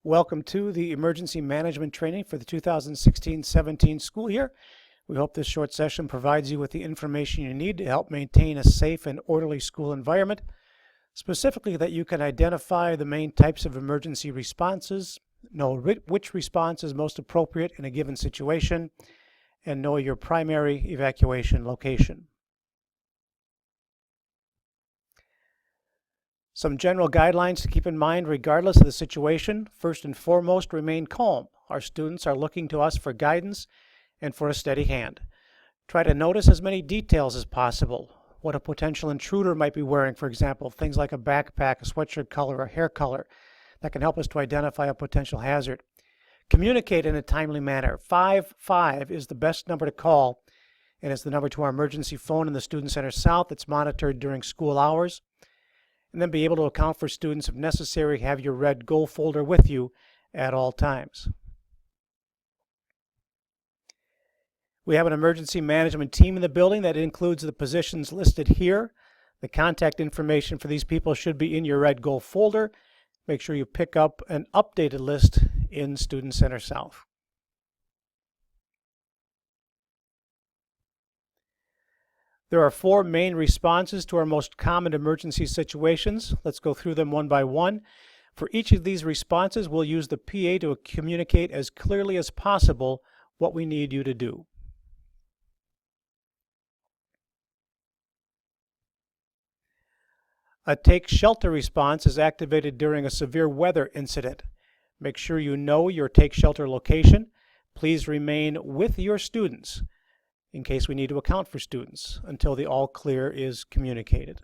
Welcome to the emergency management training for the 2016-17 school year. We hope this short session provides you with the information you need to help maintain a safe and orderly school environment, specifically that you can identify the main types of emergency responses, know which response is most appropriate in a given situation, and know your primary evacuation location. Some general guidelines to keep in mind regardless of the situation. First and foremost, remain calm. Our students are looking to us for guidance and for a steady hand. Try to notice as many details as possible. What a potential intruder might be wearing, for example, things like a backpack, a sweatshirt color, or hair color that can help us to identify a potential hazard. Communicate in a timely manner. 55 is the best number to call, and it's the number to our emergency phone in the Student Center South that's monitored during school hours. And then be able to account for students if necessary. Have your red goal folder with you at all times. We have an emergency management team in the building that includes the positions listed here. The contact information for these people should be in your red goal folder. Make sure you pick up an updated list in Student Center South. There are 4 main responses to our most common emergency situations. Let's go through them one by one. For each of these responses, we'll use the PA to communicate as clearly as possible what we need you to do. A take shelter response is activated during a severe weather incident. Make sure you know your take shelter location. Please remain with your students in case we need to account for students until the all clear is communicated.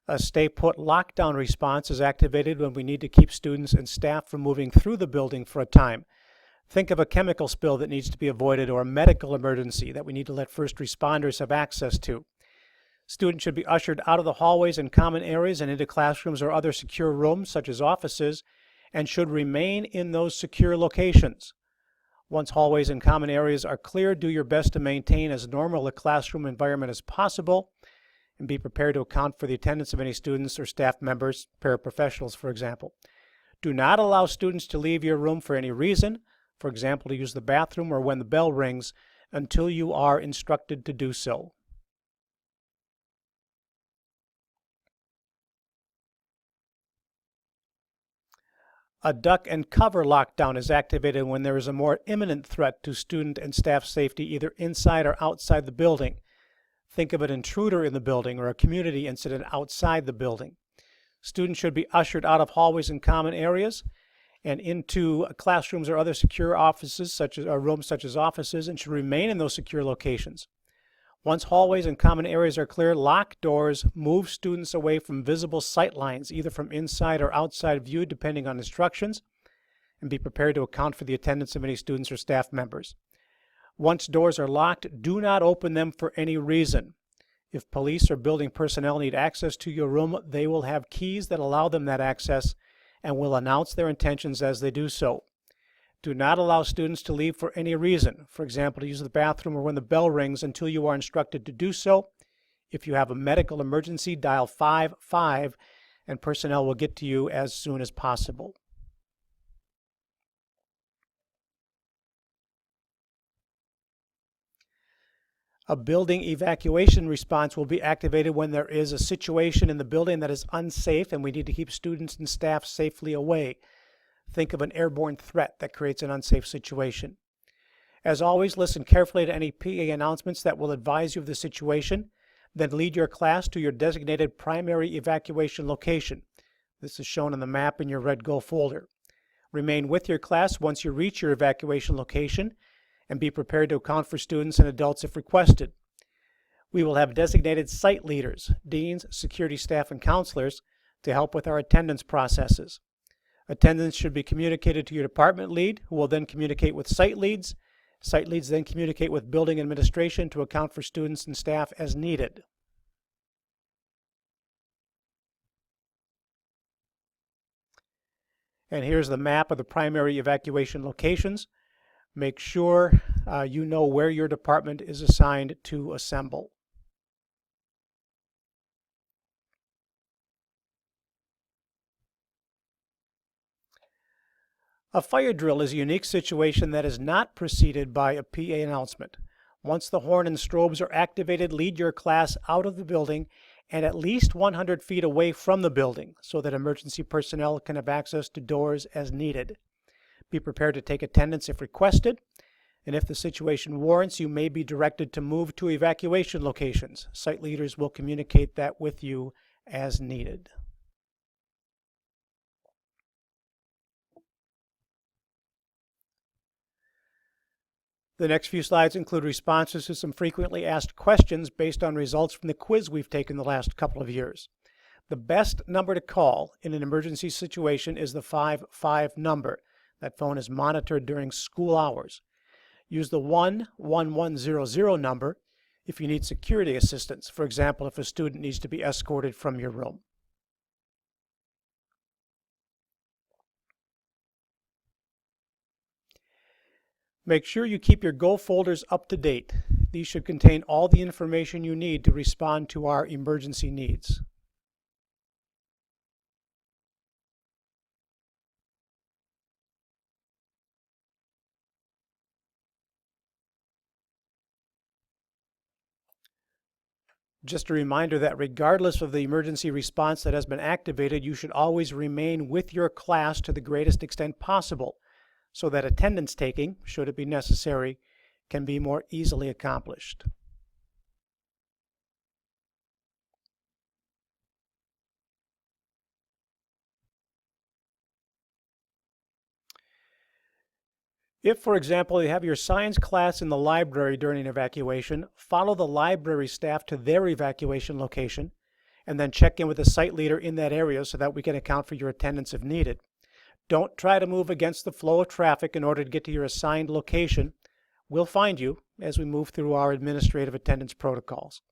A stay put lockdown response is activated when we need to keep students and staff from moving through the building for a time. Think of a chemical spill that needs to be avoided or a medical emergency that we need to let first responders have access to. Students should be ushered out of the hallways and common areas and into classrooms or other secure rooms such as offices, and should remain in those secure locations. Once hallways and common areas are clear, do your best to maintain as normal a classroom environment as possible, and be prepared to account for the attendance of any students or staff members, paraprofessionals, for example. Do not allow students to leave your room for any reason, for example, to use the bathroom or when the bell rings, until you are instructed to do so. A duck and cover lockdown is activated when there is a more imminent threat to student and staff safety either inside or outside the building. Think of an intruder in the building or a community incident outside the building. Students should be ushered out of hallways and common areas and into classrooms or other secure offices rooms such as offices, and should remain in those secure locations. Once hallways and common areas are clear, lock doors, move students away from visible sight lines, either from inside or outside view, depending on instructions, and be prepared to account for the attendance of any students or staff members. Once doors are locked, do not open them for any reason. If police or building personnel need access to your room, they will have keys that allow them that access and will announce their intentions as they do so. Do not allow students to leave for any reason, for example, to use the bathroom or when the bell rings, until you are instructed to do so. If you have a medical emergency, dial 55 and personnel will get to you as soon as possible. A building evacuation response will be activated when there is a situation in the building that is unsafe and we need to keep students and staff safely away. Think of an airborne threat that creates an unsafe situation. As always, listen carefully to any PA announcements that will advise you of the situation. Then lead your class to your designated primary evacuation location. This is shown on the map in your red goal folder. Remain with your class once you reach your evacuation location, and be prepared to account for students and adults if requested. We will have designated site leaders, deans, security staff, and counselors to help with our attendance processes. Attendance should be communicated to your department lead, who will then communicate with site leads. Site leads then communicate with building administration to account for students and staff as needed. And here's the map of the primary evacuation locations. Make sure you know where your department is assigned to assemble. A fire drill is a unique situation that is not preceded by a PA announcement. Once the horn and strobes are activated, lead your class out of the building and at least 100 feet away from the building so that emergency personnel can have access to doors as needed. Be prepared to take attendance if requested, and if the situation warrants, you may be directed to move to evacuation locations. Site leaders will communicate that with you as needed. The next few slides include responses to some frequently asked questions based on results from the quiz we've taken the last couple of years. The best number to call in an emergency situation is the 55 number. That phone is monitored during school hours. Use the 11100 number if you need security assistance, for example, if a student needs to be escorted from your room. Make sure you keep your Go folders up to date. These should contain all the information you need to respond to our emergency needs. Just a reminder that regardless of the emergency response that has been activated, you should always remain with your class to the greatest extent possible, so that attendance taking, should it be necessary, can be more easily accomplished. If, for example, you have your science class in the library during an evacuation, follow the library staff to their evacuation location, and then check in with the site leader in that area so that we can account for your attendance if needed. Don't try to move against the flow of traffic in order to get to your assigned location. We'll find you as we move through our administrative attendance protocols.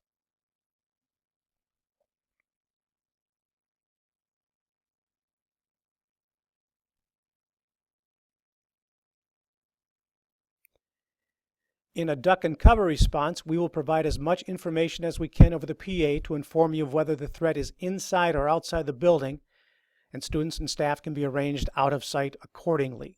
In a duck and cover response, we will provide as much information as we can over the PA to inform you of whether the threat is inside or outside the building, and students and staff can be arranged out of sight accordingly.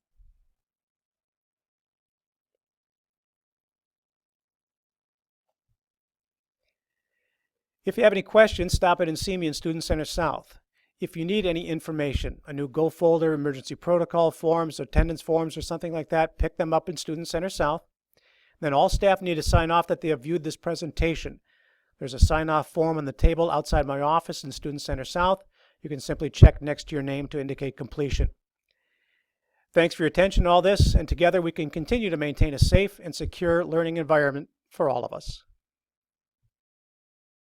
If you have any questions, stop in and see me in Student Center South. If you need any information, a new Go folder, emergency protocol forms, attendance forms, or something like that, pick them up in Student Center South. Then all staff need to sign off that they have viewed this presentation. There's a sign-off form on the table outside my office in Student Center South. You can simply check next to your name to indicate completion. Thanks for your attention to all this, and together we can continue to maintain a safe and secure learning environment for all of us.